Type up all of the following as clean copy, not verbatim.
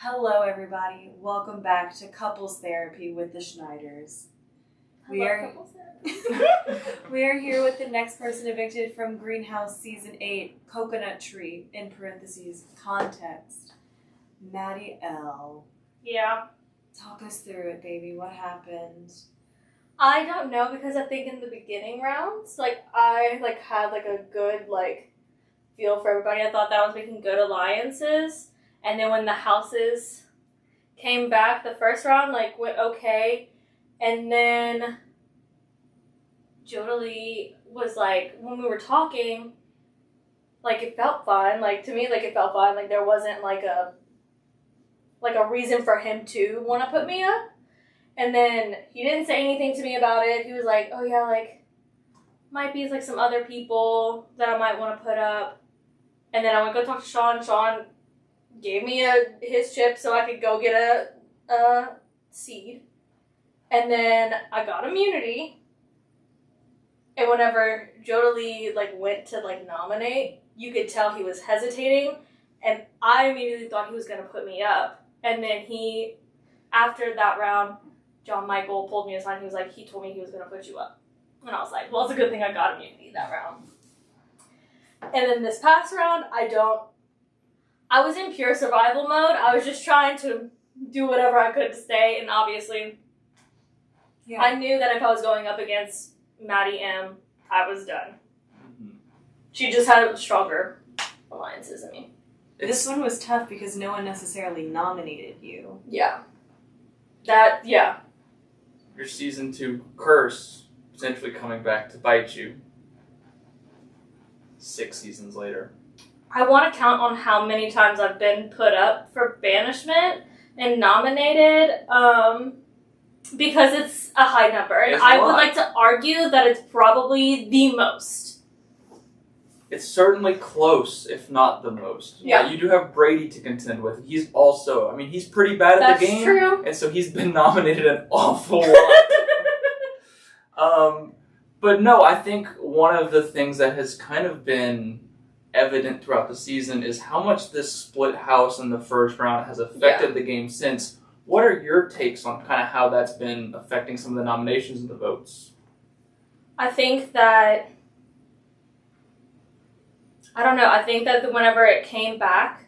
Hello, everybody. Welcome back to Couples Therapy with the Schneiders. We are here with the next person evicted from Greenhouse Season 8, Coconut Tree, in parentheses, context, Maddie L. Yeah. Talk us through it, baby. What happened? I don't know, because I think in the beginning rounds, I had a good feel for everybody. I thought that I was making good alliances. And then when the houses came back, the first round went okay. And then Jodie was when we were talking, it felt fine. To me, it felt fine. There wasn't a reason for him to want to put me up. And then he didn't say anything to me about it. He was like, oh yeah, might be some other people that I might want to put up. And then I went to go talk to Sean. Sean gave me his chip so I could go get a seed. And then I got immunity. And whenever Jodie went to nominate, you could tell he was hesitating. And I immediately thought he was going to put me up. And then after that round, John Michael pulled me aside and he was he told me he was going to put you up. And I was like, well, it's a good thing I got immunity that round. And then this past round, I was in pure survival mode. I was just trying to do whatever I could to stay. And obviously, I knew that if I was going up against Maddie M, I was done. Mm-hmm. She just had stronger alliances than me. This one was tough because no one necessarily nominated you. Yeah. Your season 2 curse potentially coming back to bite you 6 seasons later. I want to count on how many times I've been put up for banishment and nominated, because it's a high number. And I would like to argue that it's probably the most. It's certainly close, if not the most. Yeah. You do have Brody to contend with. He's also, he's pretty bad at the game. That's true. And so he's been nominated an awful lot. But no, I think one of the things that has kind of been evident throughout the season is how much this split house in the first round has affected the game since. What are your takes on kind of how that's been affecting some of the nominations and the votes? I think that whenever it came back,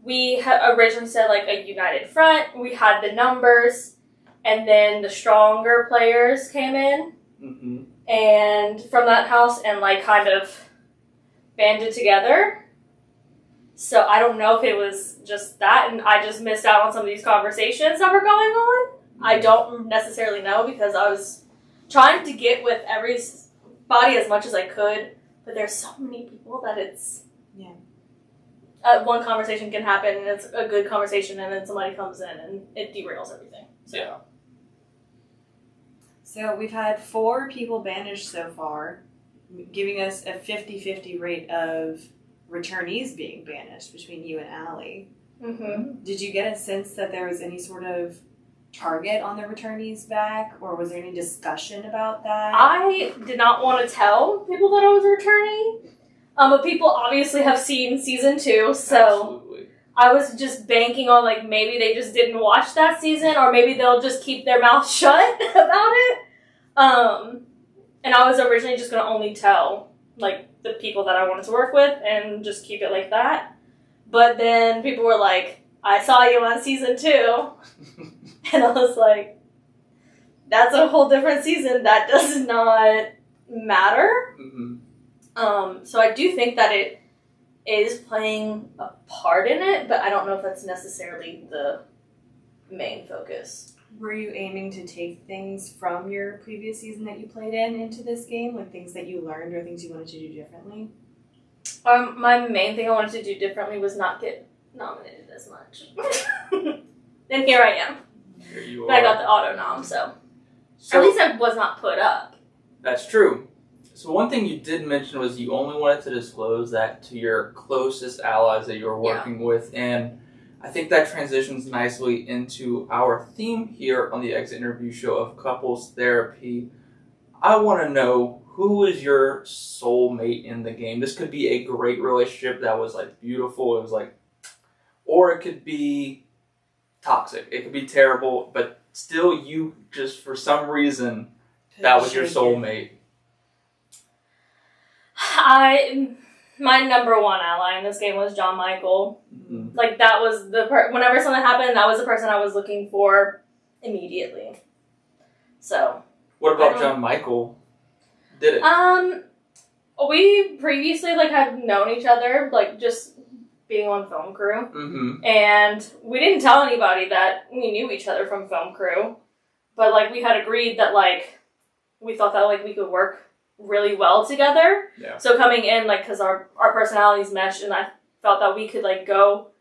we had originally said a united front. We had the numbers, and then the stronger players came in. Mm-hmm. And from that house and kind of banded together. So I don't know if it was just that and I just missed out on some of these conversations that were going on. Mm-hmm. I don't necessarily know because I was trying to get with everybody as much as I could, but there's so many people that it's... Yeah. One conversation can happen and it's a good conversation and then somebody comes in and it derails everything. So. Yeah. So we've had 4 people banished so far, giving us a 50-50 rate of returnees being banished between you and Allie. Mm-hmm. Did you get a sense that there was any sort of target on the returnees back, or was there any discussion about that? I did not want to tell people that I was returning, but people obviously have seen season 2, so... Absolutely. I was just banking on, maybe they just didn't watch that season, or maybe they'll just keep their mouth shut about it. And I was originally just going to only tell, the people that I wanted to work with and just keep it like that. But then people were like, I saw you on season 2. And I was like, that's a whole different season. That does not matter. Mm-hmm. So I do think that it is playing a part in it, but I don't know if that's necessarily the main focus. Were you aiming to take things from your previous season that you played into this game, things that you learned or things you wanted to do differently? My main thing I wanted to do differently was not get nominated as much. And here I am. Here you but are. I got the auto nom, so at least I was not put up. That's true. So one thing you did mention was you only wanted to disclose that to your closest allies that you were working with, and I think that transitions nicely into our theme here on the Exit Interview Show of Couples Therapy. I want to know, who is your soulmate in the game? This could be a great relationship that was beautiful. It was or it could be toxic. It could be terrible, but still you just, for some reason, that was your soulmate. My number one ally in this game was John Michael. Mm-hmm. Like, that was whenever something happened, that was the person I was looking for immediately. So. What about John Michael? Did it? We previously, like, had known each other, like, just being on film crew. Mm-hmm. And we didn't tell anybody that we knew each other from film crew. But, like, we had agreed that, like, we thought that, like, we could work really well together. Yeah. So coming in, like, because our personalities meshed, and I felt that we could, like, go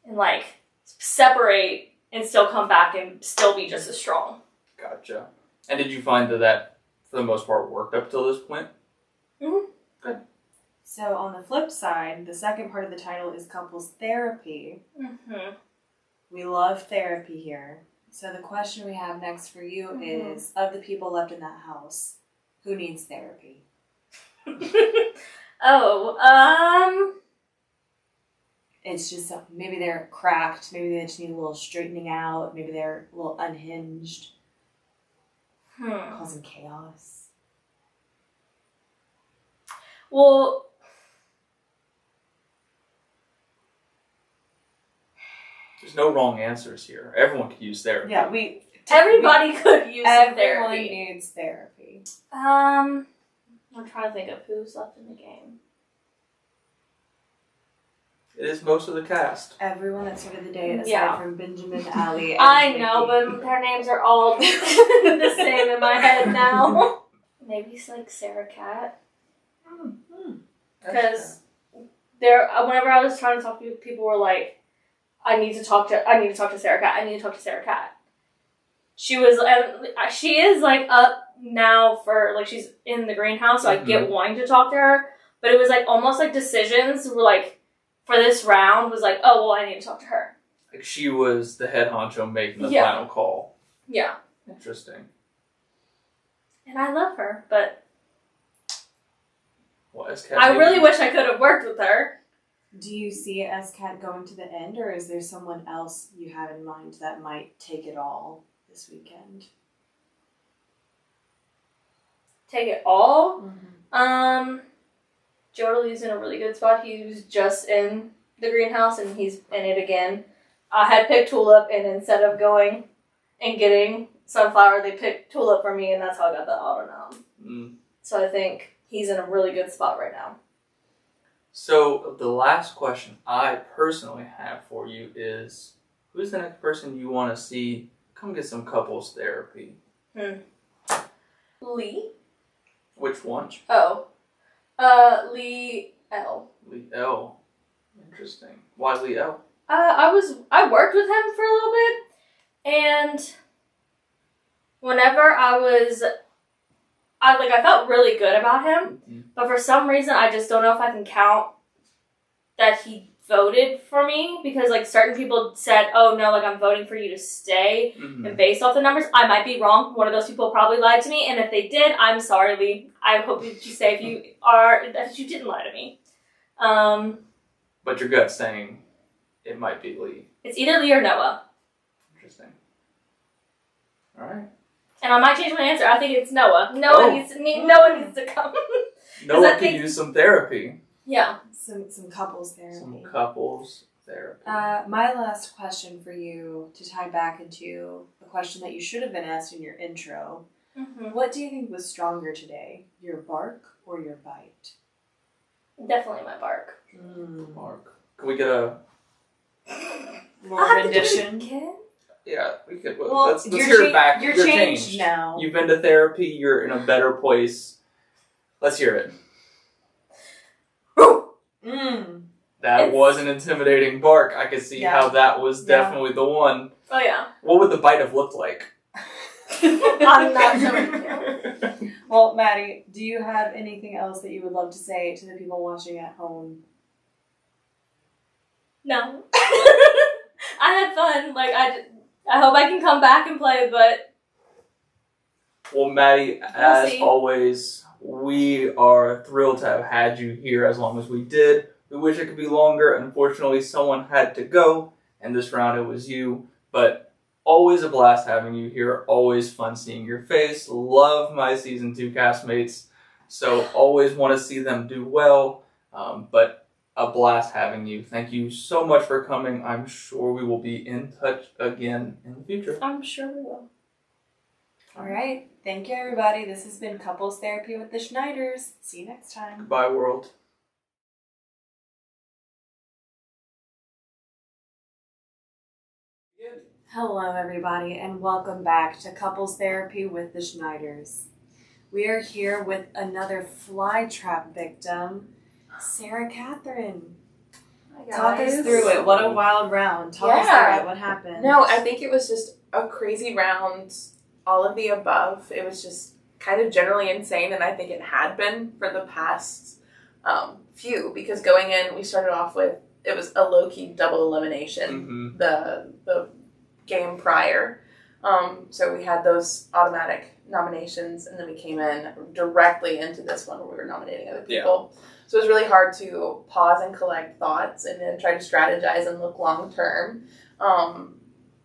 and, like, separate and still come back and still be just as strong. Gotcha. And did you find that, for the most part, worked up till this point? Mm-hmm. Good. So on the flip side, the second part of the title is couples therapy. Mm-hmm. We love therapy here. So the question we have next for you is, of the people left in that house, who needs therapy? It's just maybe they're cracked, maybe they just need a little straightening out, maybe they're a little unhinged, causing chaos. Well, there's no wrong answers here. Everyone could use therapy. Yeah, everybody could use some therapy. Everyone needs therapy. I'm trying to think of who's left in the game. It is most of the cast. Everyone that started the day, aside from Benjamin, Ali, and I Vicky. know, but their names are all the same in my head now. Maybe it's like Sarah Cat. Because whenever I was trying to talk to people, people were like, I need to talk to Sarah Cat. I need to talk to Sarah Cat. She is like up now for, like, she's in the greenhouse, so I get wanting to talk to her. But it was like almost like decisions were like, for this round was like, oh, well, I need to talk to her. Like she was the head honcho making the final call. Yeah. Interesting. And I love her, but Well, S-Cat I really wish I could have worked with her. Do you see S-Cat going to the end, or is there someone else you have in mind that might take it all this weekend? Take it all? Mm-hmm. Jodelie's in a really good spot. He was just in the greenhouse, and he's in it again. I had picked Tulip, and instead of going and getting Sunflower, they picked Tulip for me, and that's how I got the autonom. So I think he's in a really good spot right now. So the last question I personally have for you is, who's the next person you want to see come get some couples therapy? Lee? Which one? Lee L. Lee L. Interesting. Why Lee L? I worked with him for a little bit, and whenever I felt really good about him, but for some reason I just don't know if I can count that he voted for me, because like certain people said, oh no, like I'm voting for you to stay, and based off the numbers, I might be wrong. One of those people probably lied to me, and if they did, I'm sorry, Lee. I hope that you say that you didn't lie to me. But your gut's saying it might be Lee. It's either Lee or Noah. Interesting. All right. And I might change my answer. I think it's Noah. Noah needs to come. Noah could use some therapy. Yeah. Some couples therapy. Some couples therapy. My last question for you, to tie back into the question that you should have been asked in your intro. What do you think was stronger today? Your bark or your bite? Definitely my bark. Bark. Can we get a more rendition? Yeah, we could. Well, let's hear it back. You're changed now. You've been to therapy. You're in a better place. Let's hear it. That was an intimidating bark. I could see how that was definitely the one. Oh yeah. What would the bite have looked like? I'm not sure. Well, Maddie, do you have anything else that you would love to say to the people watching at home? No. I had fun. Like I hope I can come back and play, but. Well, Maddie, as always, we are thrilled to have had you here as long as we did. We wish it could be longer. Unfortunately, someone had to go. and this round it was you. But always a blast having you here. Always fun seeing your face. Love my season 2 castmates. So always want to see them do well. But a blast having you. Thank you so much for coming. I'm sure we will be in touch again in the future. I'm sure we will. All right. Thank you, everybody. This has been Couples Therapy with the Schneiders. See you next time. Goodbye, world. Hello, everybody, and welcome back to Couples Therapy with the Schneiders. We are here with another fly trap victim, Sarah Catherine. Talk us through it. What a wild round. Talk us through it. What happened? No, I think it was just a crazy round. All of the above. It was just kind of generally insane, and I think it had been for the past few, because going in, we started off with, it was a low-key double elimination, the game prior. So we had those automatic nominations, and then we came in directly into this one where we were nominating other people. Yeah. So it was really hard to pause and collect thoughts and then try to strategize and look long-term.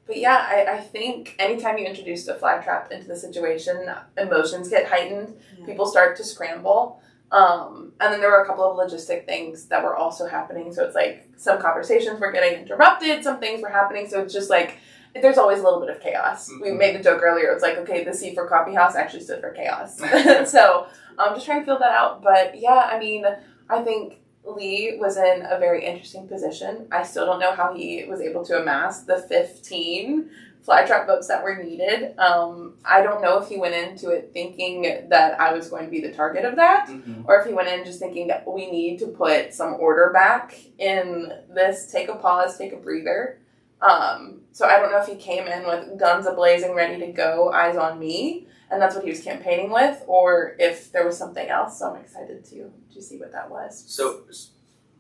But yeah, I think anytime you introduce the fly trap into the situation, emotions get heightened. Yeah. People start to scramble. And then there were a couple of logistic things that were also happening. So it's like some conversations were getting interrupted, some things were happening. So it's just like, there's always a little bit of chaos. Mm-hmm. We made the joke earlier. It was like, okay, the C for coffee house actually stood for chaos. So I'm just trying to fill that out. But yeah, I mean, I think Lee was in a very interesting position. I still don't know how he was able to amass the 15 fly trap votes that were needed. I don't know if he went into it thinking that I was going to be the target of that, or if he went in just thinking that we need to put some order back in this, take a pause, take a breather. So I don't know if he came in with guns a-blazing, ready to go, eyes on me, and that's what he was campaigning with, or if there was something else. So I'm excited to see what that was.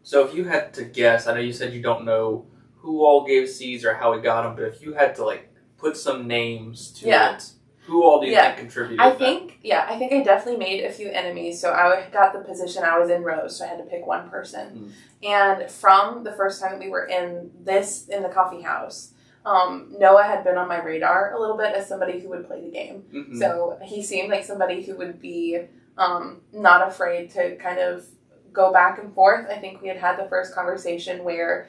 So if you had to guess, I know you said you don't know who all gave C's or how he got them, but if you had to like put some names to it, who all do you think contributed? I think I definitely made a few enemies. So I got the position, I was in rows, so I had to pick one person. And from the first time that we were in the coffee house, Noah had been on my radar a little bit as somebody who would play the game. So he seemed like somebody who would be not afraid to kind of go back and forth. I think we had the first conversation where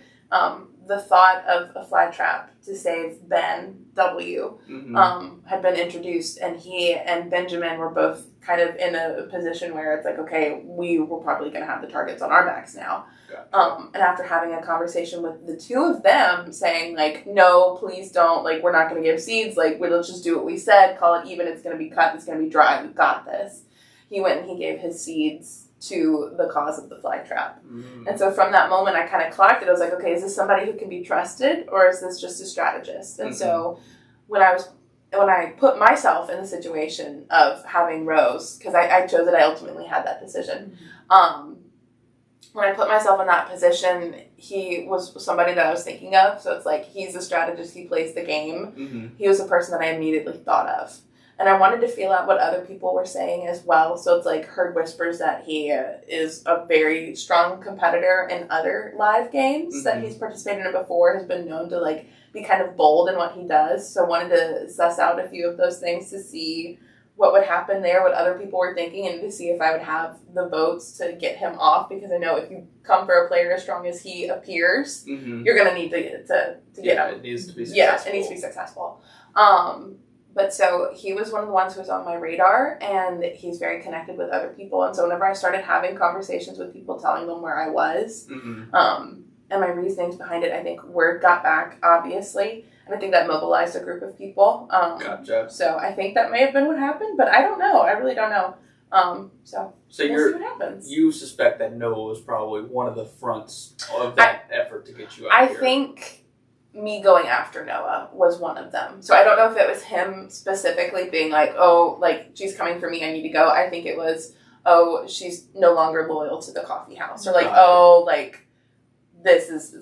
the thought of a fly trap to save Ben W. Had been introduced, and he and Benjamin were both kind of in a position where it's like, okay, we were probably going to have the targets on our backs now. Gotcha. And after having a conversation with the two of them saying like, no, please don't, like, we're not going to give seeds, like, let's just do what we said, call it even, it's going to be cut, it's going to be dry, we've got this. He went and he gave his seeds to the cause of the fly trap. And so from that moment, I kind of clocked it. I was like, okay, is this somebody who can be trusted, or is this just a strategist? And so when I put myself in the situation of having Rose, because I chose it, I ultimately had that decision. When I put myself in that position, he was somebody that I was thinking of. So it's like, he's the strategist, he plays the game. He was the person that I immediately thought of. And I wanted to feel out what other people were saying as well. So it's like, heard whispers that he is a very strong competitor in other live games that he's participated in before, has been known to like be kind of bold in what he does. So I wanted to suss out a few of those things to see what would happen there, what other people were thinking, and to see if I would have the votes to get him off. Because I know if you come for a player as strong as he appears, you're going to need to get him. It needs to be successful. Yeah, it needs to be successful. But so he was one of the ones who was on my radar, and he's very connected with other people. And so whenever I started having conversations with people, telling them where I was, and my reasonings behind it, I think word got back, obviously. And I think that mobilized a group of people. Gotcha. So I think that may have been what happened, but I don't know. I really don't know. So we'll see what happens. You suspect that Noah was probably one of the fronts of that effort to get you out here. I think me going after Noah was one of them. So I don't know if it was him specifically being like, oh, like, she's coming for me, I need to go. I think it was, oh, she's no longer loyal to the coffee house. Or like, oh, like,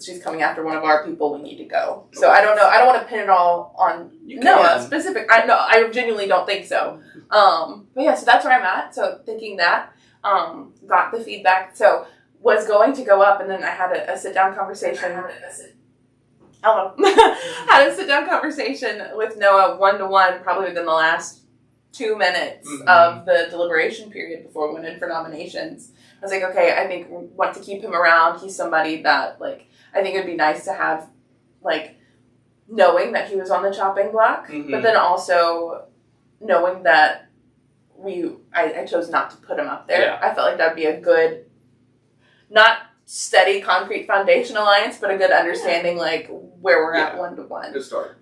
she's coming after one of our people, we need to go. So I don't know. I don't want to pin it all on Noah specific. I genuinely don't think so. But yeah, so that's where I'm at. So thinking that, got the feedback. So was going to go up, and then I had a sit-down conversation. hello, had a sit-down conversation with Noah 1-to-1 probably within the last 2 minutes of the deliberation period before we went in for nominations. I was like, okay, I think we want to keep him around. He's somebody that, like, I think it would be nice to have, like, knowing that he was on the chopping block, but then also knowing that I chose not to put him up there. I felt like that would be a good, not steady, concrete foundation alliance, but a good understanding, like, where we're at 1-to-1. Good start.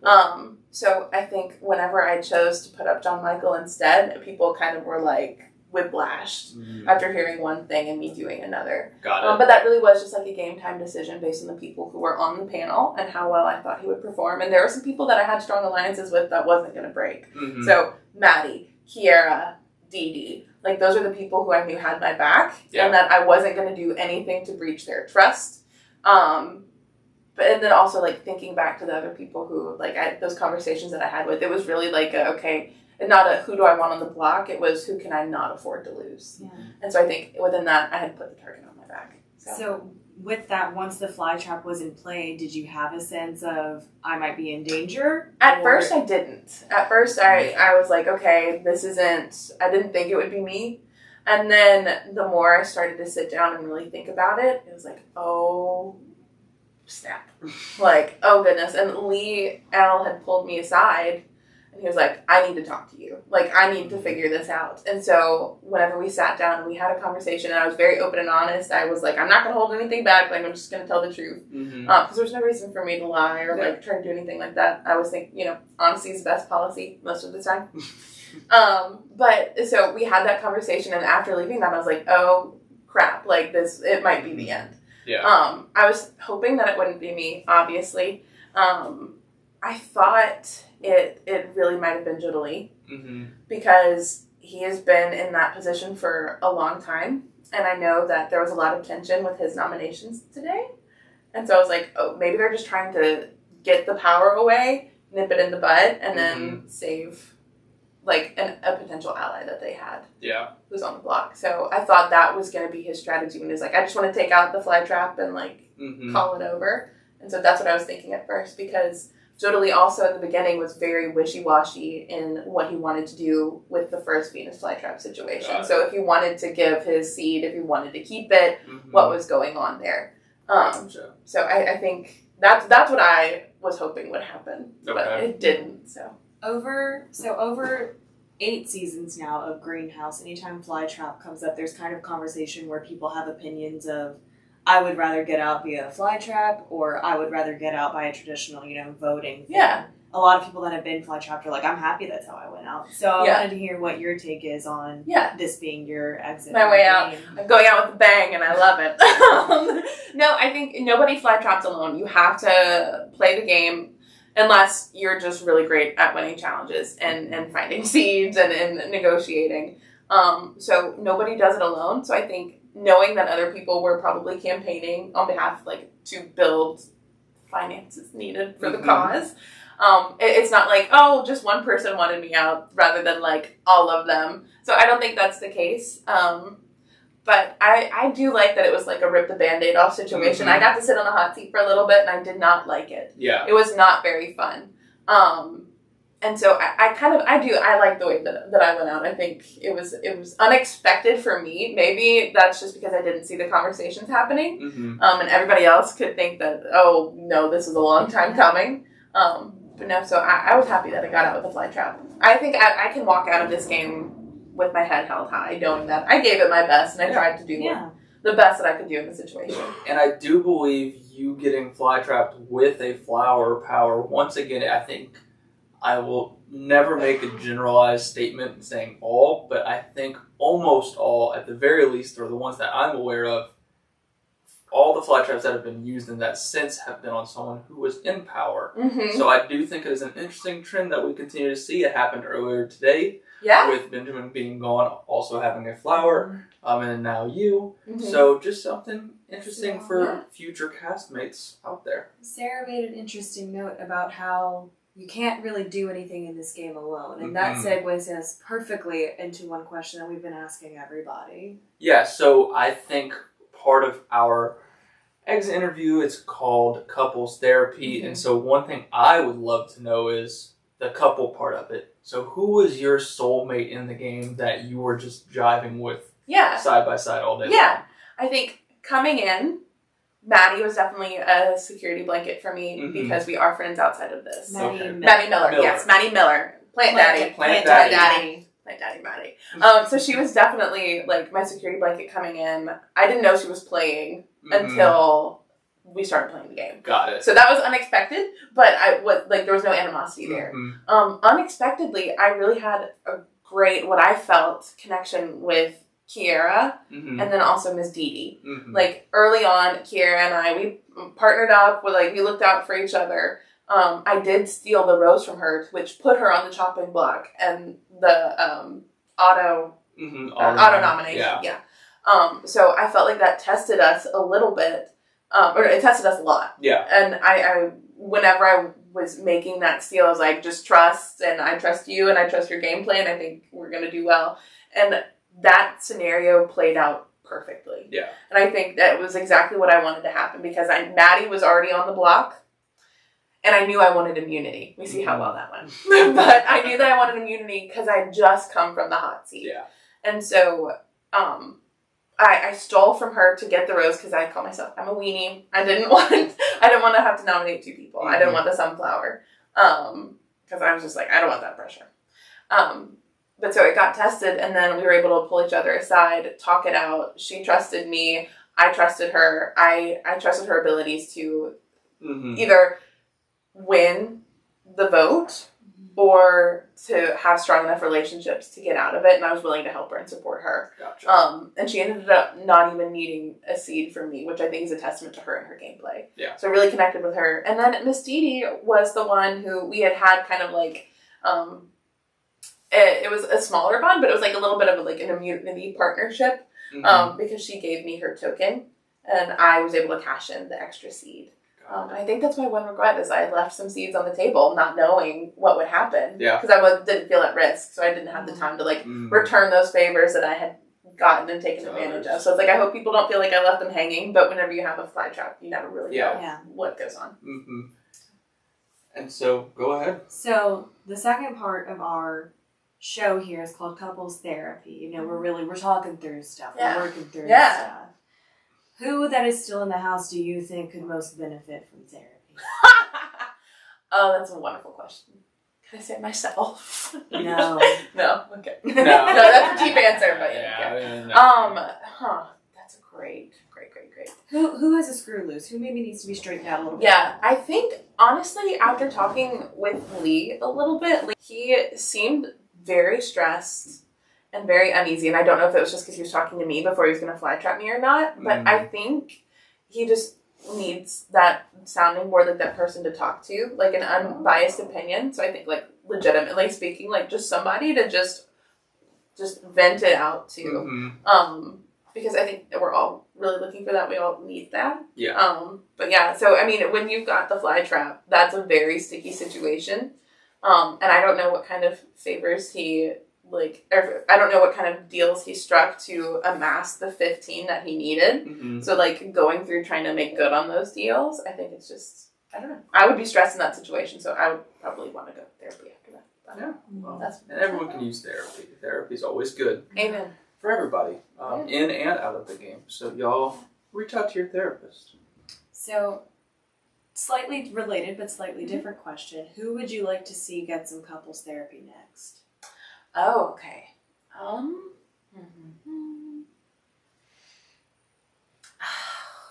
So I think whenever I chose to put up John Michael instead, people kind of were, like, whiplashed after hearing one thing and me doing another. Got it. But that really was just like a game time decision based on the people who were on the panel and how well I thought he would perform. And there were some people that I had strong alliances with that wasn't going to break. So Maddie, Kiera, Dee Dee, like those are the people who I knew had my back and that I wasn't going to do anything to breach their trust. And then also like thinking back to the other people who like those conversations that I had with, it was really like not a who do I want on the block, it was who can I not afford to lose. And so I think within that I had put the target on my back. So with that, once the fly trap was in play, did you have a sense of I might be in danger? At first I didn't. At first I was like, okay, I didn't think it would be me. And then the more I started to sit down and really think about it, it was like, oh snap. Like, oh goodness. And Lee L had pulled me aside and he was like, I need to talk to you. Like, I need to figure this out. And so whenever we sat down and we had a conversation and I was very open and honest, I was like, I'm not going to hold anything back. Like, I'm just going to tell the truth. Because there's no reason for me to lie or like try to do anything like that. I was thinking, honesty is the best policy most of the time. But so we had that conversation and after leaving that, I was like, oh crap, like it might be the end. I was hoping that it wouldn't be me, obviously. I thought it really might have been Judalee because he has been in that position for a long time. And I know that there was a lot of tension with his nominations today. And so I was like, oh, maybe they're just trying to get the power away, nip it in the bud, and then save like a potential ally that they had who's on the block. So I thought that was going to be his strategy when he was like, I just want to take out the fly trap and like call it over. And so that's what I was thinking at first because Judalee also in the beginning was very wishy-washy in what he wanted to do with the first Venus flytrap situation. So if he wanted to give his seed, if he wanted to keep it, what was going on there. So I think that's what I was hoping would happen, but it didn't. So over 8 seasons now of Greenhouse, anytime flytrap comes up, there's kind of conversation where people have opinions of I would rather get out via a fly trap, or I would rather get out by a traditional, voting thing. A lot of people that have been fly trapped are like, I'm happy that's how I went out. So I wanted to hear what your take is on this being your exit. My way out. I'm going out with a bang, and I love it. No, I think nobody fly traps alone. You have to play the game unless you're just really great at winning challenges and finding seeds and negotiating. So nobody does it alone. So I think knowing that other people were probably campaigning on behalf, like, to build finances needed for the cause. It's not like, oh, just one person wanted me out rather than, like, all of them. So I don't think that's the case. But I do like that it was, like, a rip the Band-Aid off situation. I got to sit on the hot seat for a little bit, and I did not like it. It was not very fun. And so I like the way that I went out. I think it was unexpected for me. Maybe that's just because I didn't see the conversations happening. And everybody else could think that, oh, no, this is a long time coming. But no, so I was happy that I got out with the fly trap. I think I can walk out of this game with my head held high, knowing that I gave it my best and I tried to do the best that I could do in the situation. And I do believe you getting fly trapped with a flower power, once again, I think I will never make a generalized statement saying all, but I think almost all, at the very least, or the ones that I'm aware of, all the fly traps that have been used in that sense have been on someone who was in power. So I do think it is an interesting trend that we continue to see. It happened earlier today with Benjamin being gone, also having a flower, and now you. So just something interesting for future castmates out there. Sarah made an interesting note about how you can't really do anything in this game alone. And that segues us perfectly into one question that we've been asking everybody. Yeah, so I think part of our exit interview. It's called couples therapy. And so one thing I would love to know is the couple part of it. So who was your soulmate in the game that you were just jiving with side by side all day long? I think coming in, Maddie was definitely a security blanket for me because we are friends outside of this. Maddie Miller. Yes, Maddie Miller. Plant Daddy. So she was definitely like my security blanket coming in. I didn't know she was playing until we started playing the game. Got it. So that was unexpected, but there was no animosity there. Unexpectedly, I really had a great, what I felt, connection with Kiera and then also Miss Dee Dee. Like early on, Kiera and I, we partnered up. We looked out for each other. I did steal the rose from her, which put her on the chopping block and the auto nomination. Yeah. So I felt like that tested us a little bit, or it tested us a lot. Yeah. And I whenever I was making that steal, I was like, just trust, and I trust you, and I trust your gameplay, and I think we're gonna do well. And that scenario played out perfectly. Yeah. And I think that was exactly what I wanted to happen because Maddie was already on the block. And I knew I wanted immunity. We see how well that went. But I knew that I wanted immunity because I had just come from the hot seat. Yeah. And so I stole from her to get the rose because I call myself, I'm a weenie. I didn't want to have to nominate 2 people. I didn't want the sunflower. Because I was just like, I don't want that pressure. But so it got tested, and then we were able to pull each other aside, talk it out. She trusted me. I trusted her. I trusted her abilities to either win the vote or to have strong enough relationships to get out of it, and I was willing to help her and support her. Gotcha. And she ended up not even needing a seed from me, which I think is a testament to her and her gameplay. Yeah. So I really connected with her. And then Miss Dee Dee was the one who we had kind of like, it was a smaller bond, but it was like a little bit of like an immunity partnership because she gave me her token, and I was able to cash in the extra seed. I think that's my one regret is I left some seeds on the table not knowing what would happen. Yeah. Because I didn't feel at risk, so I didn't have the time to return those favors that I had gotten and taken advantage of. So it's like I hope people don't feel like I left them hanging, but whenever you have a fly trap, you never really know what goes on. And so, go ahead. So, the second part of our show here is called Couples Therapy. You know, we're talking through stuff. We're working through stuff. Who that is still in the house do you think could most benefit from therapy? Oh, that's a wonderful question. Can I say myself? No. No? Okay. No, that's a deep answer, but that's a great. Who has a screw loose? Who maybe needs to be straightened out a little bit? Yeah, I think, honestly, after talking with Lee a little bit, he seemed very stressed and very uneasy, and I don't know if it was just because he was talking to me before he was going to fly trap me or not, but I think he just needs that sounding board, that person to talk to, an unbiased opinion. So I think, legitimately speaking, just somebody to just vent it out to, because I think that we're all really looking for that. We all need that. Yeah. But yeah, so I mean, when you've got the fly trap, that's a very sticky situation, and I don't know what kind of favors he. I don't know what kind of deals he struck to amass the 15 that he needed. So, going through trying to make good on those deals, I think it's just, I don't know. I would be stressed in that situation, so I would probably want to go to therapy after that. But and everyone can use therapy. Therapy is always good. Amen. For everybody, in and out of the game. So, y'all, reach out to your therapist. So, slightly related, but slightly different question. Who would you like to see get some couples therapy next? Oh, okay.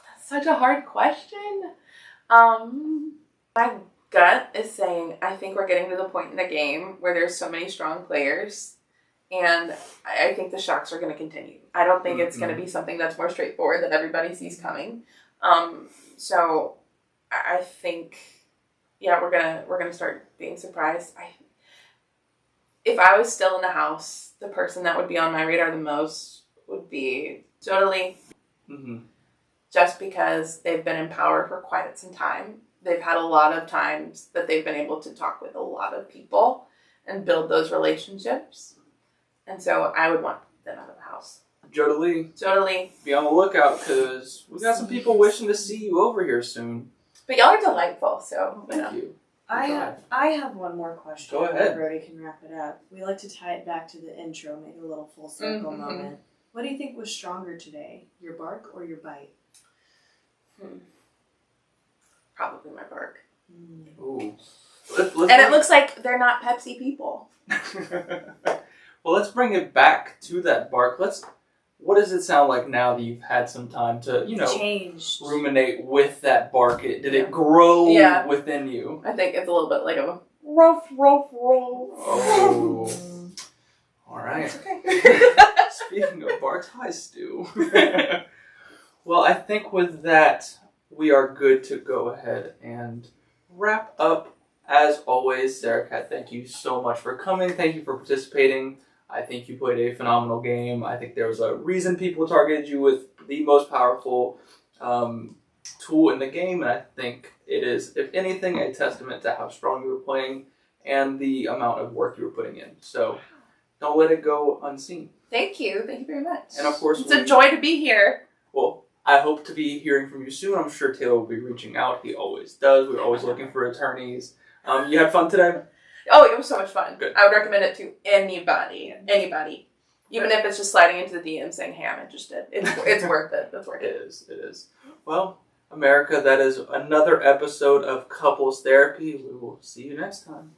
That's such a hard question. My gut is saying I think we're getting to the point in the game where there's so many strong players, and I think the shocks are going to continue. I don't think it's going to be something that's more straightforward that everybody sees coming. So I think, we're gonna start being surprised. If I was still in the house, the person that would be on my radar the most would be totally. Just because they've been in power for quite some time. They've had a lot of times that they've been able to talk with a lot of people and build those relationships. And so I would want them out of the house. Jodie, Totally. be on the lookout because we got some people wishing to see you over here soon. But y'all are delightful, so Thank you. I have one more question. Go ahead. Brody can wrap it up. We like to tie it back to the intro, make it a little full circle moment. What do you think was stronger today, your bark or your bite? Probably my bark. Ooh. And it looks like they're not Pepsi people. Well, let's bring it back to that bark. What does it sound like now that you've had some time to, Changed. ruminate with that bark? Did it grow within you? I think it's a little bit like a rough. Oh. All right. Okay. Speaking of barks, hi, Stu. Well, I think with that, we are good to go ahead and wrap up. As always, Sarah Cat, thank you so much for coming. Thank you for participating. I think you played a phenomenal game. I think there was a reason people targeted you with the most powerful tool in the game, and I think it is, if anything, a testament to how strong you were playing and the amount of work you were putting in. So don't let it go unseen. Thank you very much. And of course, it's a joy to be here. Well, I hope to be hearing from you soon. I'm sure Taylor will be reaching out. He always does. We're always looking for attorneys. You had fun today? Oh, it was so much fun. Good. I would recommend it to anybody. Anybody. Even if it's just sliding into the DM saying, hey, I'm interested. It's worth it. It's worth it. It is. Well, America, that is another episode of Couples Therapy. We will see you next time.